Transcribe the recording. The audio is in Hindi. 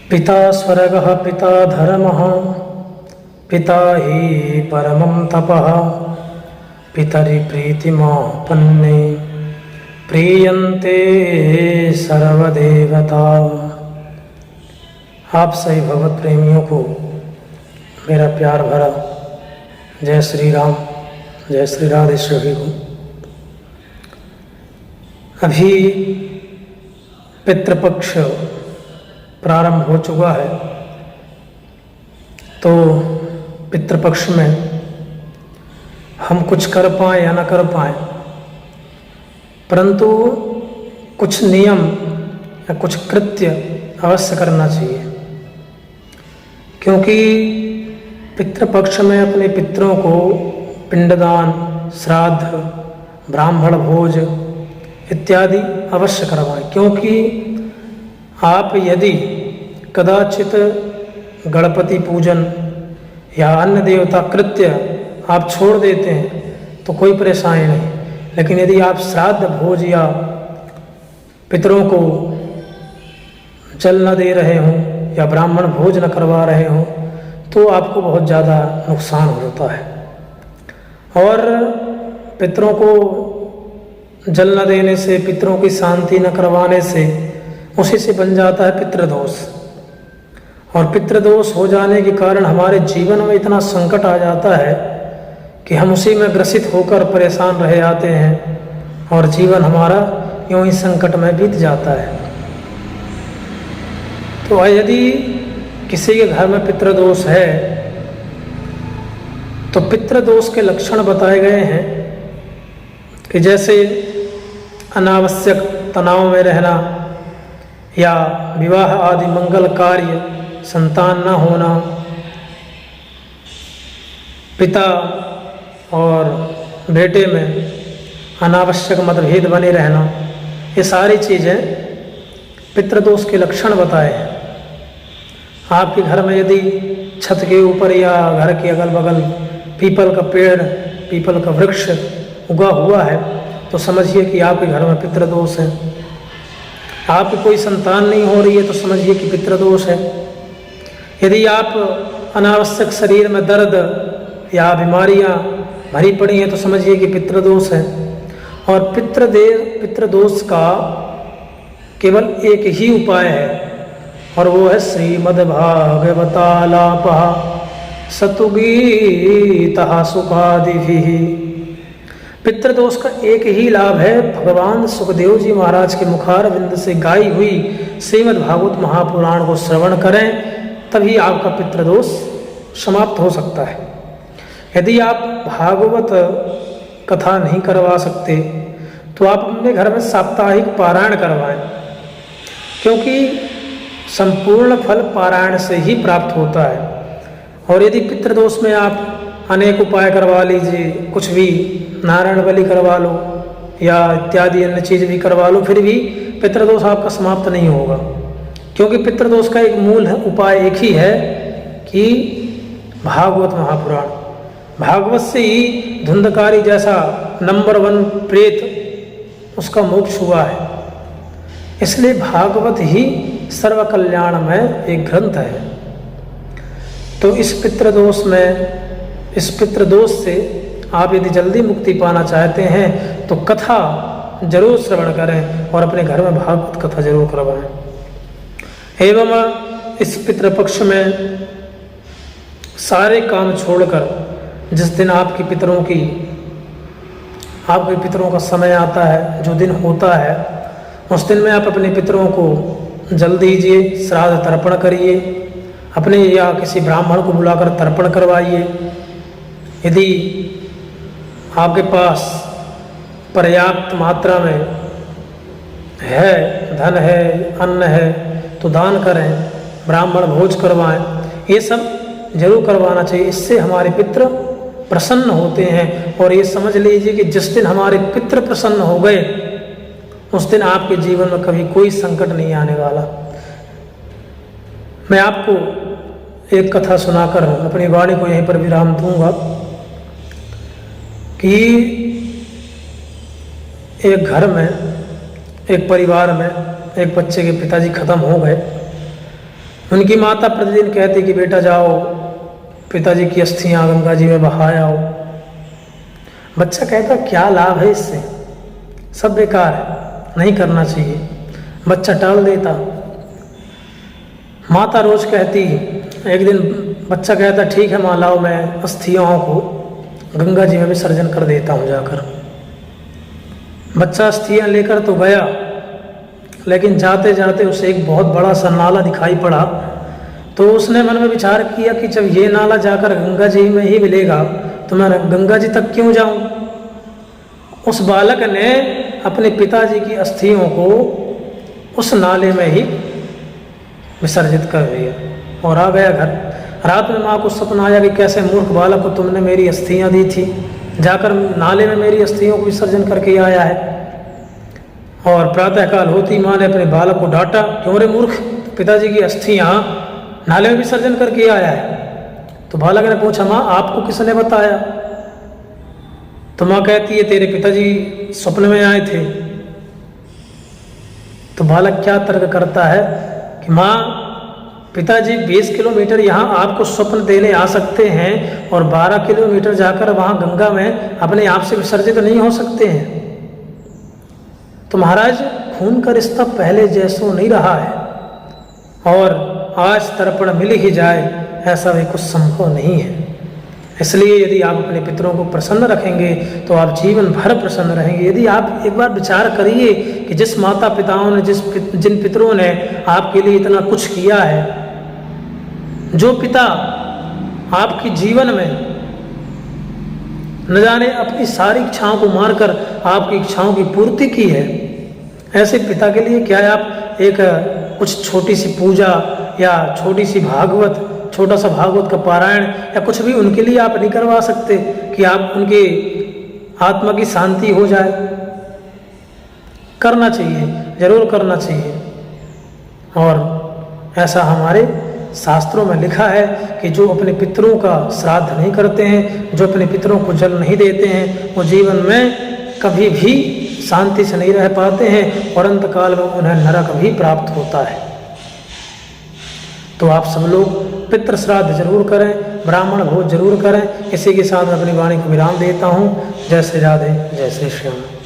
पिता स्वर्गः पिता धर्मः पिता हि परमं तपः पितरि प्रीतिमापन्ने प्रीयन्ते सर्वदेवता। आप सभी भगवत प्रेमियों को मेरा प्यार भरा जय श्री राम, जय श्री राधेश्वरी को। अभी पितृपक्ष प्रारंभ हो चुका है, तो पितृपक्ष में हम कुछ कर पाएँ या न कर पाएँ, परंतु कुछ नियम या कुछ कृत्य अवश्य करना चाहिए, क्योंकि पितृपक्ष में अपने पितरों को पिंडदान, श्राद्ध, ब्राह्मण भोज इत्यादि अवश्य करवाएं। क्योंकि आप यदि कदाचित गणपति पूजन या अन्य देवता कृत्य आप छोड़ देते हैं तो कोई परेशानी नहीं, लेकिन यदि आप श्राद्ध भोज या पितरों को जल न दे रहे हों या ब्राह्मण भोज न करवा रहे हों तो आपको बहुत ज़्यादा नुकसान होता है। और पितरों को जल न देने से, पितरों की शांति न करवाने से उसी से बन जाता है पितृदोष। और पितृदोष हो जाने के कारण हमारे जीवन में इतना संकट आ जाता है कि हम उसी में ग्रसित होकर परेशान रह जाते हैं और जीवन हमारा यूं ही संकट में बीत जाता है। तो यदि किसी के घर में पितृदोष है तो पितृदोष के लक्षण बताए गए हैं कि जैसे अनावश्यक तनाव में रहना या विवाह आदि मंगल कार्य, संतान न होना, पिता और बेटे में अनावश्यक मतभेद बने रहना, ये सारी चीज़ें पितृदोष के लक्षण बताए हैं। आपके घर में यदि छत के ऊपर या घर के अगल बगल पीपल का पेड़, पीपल का वृक्ष उगा हुआ है तो समझिए कि आपके घर में पितृदोष है। आपकी कोई संतान नहीं हो रही है तो समझिए कि पितृदोष है। यदि आप अनावश्यक शरीर में दर्द या बीमारियां भरी पड़ी हैं तो समझिए कि पितृदोष है। और पितृदोष का केवल एक ही उपाय है और वो है श्रीमद्भागवतालापः सतुगीतः सुखादिभिः। पितृदोष का एक ही लाभ है, भगवान सुखदेव जी महाराज के मुखारविंद से गाई हुई श्रीमद् भागवत महापुराण को श्रवण करें, तभी आपका पितृदोष समाप्त हो सकता है। यदि आप भागवत कथा नहीं करवा सकते तो आप अपने घर में साप्ताहिक पारायण करवाएं, क्योंकि संपूर्ण फल पारायण से ही प्राप्त होता है। और यदि पितृदोष में आप अनेक उपाय करवा लीजिए, कुछ भी नारायण बलि करवा लो या इत्यादि अन्य चीज़ भी करवा लो, फिर भी पितृदोष आपका समाप्त नहीं होगा। क्योंकि पितृदोष का एक मूल उपाय एक ही है कि भागवत महापुराण, भागवत से ही धुंधकारी जैसा नंबर 1 प्रेत उसका मोक्ष हुआ है। इसलिए भागवत ही सर्व कल्याण में एक ग्रंथ है। तो इस पितृदोष से आप यदि जल्दी मुक्ति पाना चाहते हैं तो कथा जरूर श्रवण करें और अपने घर में भागवत कथा जरूर करवाएं। एवं इस पितृपक्ष में सारे काम छोड़कर जिस दिन आपके पितरों का समय आता है, जो दिन होता है, उस दिन में आप अपने पितरों को जल दीजिए, श्राद्ध तर्पण करिए, अपने या किसी ब्राह्मण को बुलाकर तर्पण करवाइए। यदि आपके पास पर्याप्त मात्रा में है, धन है, अन्न है तो दान करें, ब्राह्मण भोज करवाएं, ये सब जरूर करवाना चाहिए। इससे हमारे पितृ प्रसन्न होते हैं। और ये समझ लीजिए कि जिस दिन हमारे पितृ प्रसन्न हो गए उस दिन आपके जीवन में कभी कोई संकट नहीं आने वाला। मैं आपको एक कथा सुनाकर अपनी वाणी को यहीं पर विराम दूंगा कि एक घर में, एक परिवार में एक बच्चे के पिताजी खत्म हो गए उनकी माता प्रतिदिन कहती कि बेटा जाओ पिताजी की अस्थियां गंगा जी में बहा आओ। बच्चा कहता क्या लाभ है इससे, सब बेकार है, नहीं करना चाहिए। बच्चा टाल देता। माता रोज कहती, एक दिन बच्चा कहता ठीक है माँ लाओ मैं अस्थियों को गंगा जी में विसर्जन कर देता हूँ जाकर। बच्चा अस्थियाँ लेकर तो गया, लेकिन जाते जाते उसे एक बहुत बड़ा सा नाला दिखाई पड़ा। तो उसने मन में विचार किया कि जब ये नाला जाकर गंगा जी में ही मिलेगा तो मैं गंगा जी तक क्यों जाऊं। उस बालक ने अपने पिताजी की अस्थियों को उस नाले में ही विसर्जित कर दिया और आ गया घर। रात में माँ को सपना आया कि कैसे मूर्ख बालक को तुमने मेरी अस्थियां दी थी, जाकर नाले में मेरी अस्थियों को विसर्जन करके आया है। और प्रातःकाल होती माँ ने अपने बालक को डांटा, क्यों रे मूर्ख, पिताजी की अस्थियां नाले में विसर्जन करके आया है। तो बालक ने पूछा माँ आपको किसने बताया। तो माँ कहती है तेरे पिताजी स्वप्न में आए थे। तो बालक क्या तर्क करता है कि माँ पिताजी 20 किलोमीटर यहाँ आपको स्वप्न देने आ सकते हैं और 12 किलोमीटर जाकर वहाँ गंगा में अपने आप से विसर्जित नहीं हो सकते हैं। तो महाराज खून का रिश्ता पहले जैसो नहीं रहा है और आज तर्पण मिल ही जाए ऐसा भी कुछ संभव नहीं है। इसलिए यदि आप अपने पितरों को प्रसन्न रखेंगे तो आप जीवन भर प्रसन्न रहेंगे। यदि आप एक बार विचार करिए कि जिस माता पिताओं ने जिन पितरों ने आपके लिए इतना कुछ किया है, जो पिता आपके जीवन में न जाने अपनी सारी इच्छाओं को मारकर आपकी इच्छाओं की पूर्ति की है, ऐसे पिता के लिए क्या आप एक कुछ छोटी सी पूजा या छोटी सी भागवत, छोटा सा भागवत का पारायण या कुछ भी उनके लिए आप नहीं करवा सकते कि आप उनके आत्मा की शांति हो जाए। करना चाहिए, जरूर करना चाहिए। और ऐसा हमारे शास्त्रों में लिखा है कि जो अपने पितरों का श्राद्ध नहीं करते हैं, जो अपने पितरों को जल नहीं देते हैं, वो जीवन में कभी भी शांति से नहीं रह पाते हैं और अंतकाल में उन्हें नरक भी प्राप्त होता है। तो आप सब लोग पितृ श्राद्ध जरूर करें, ब्राह्मण भोज जरूर करें। इसी के साथ मैं अपनी वाणी को विराम देता हूँ। जय श्री राधे, जय श्री श्याम।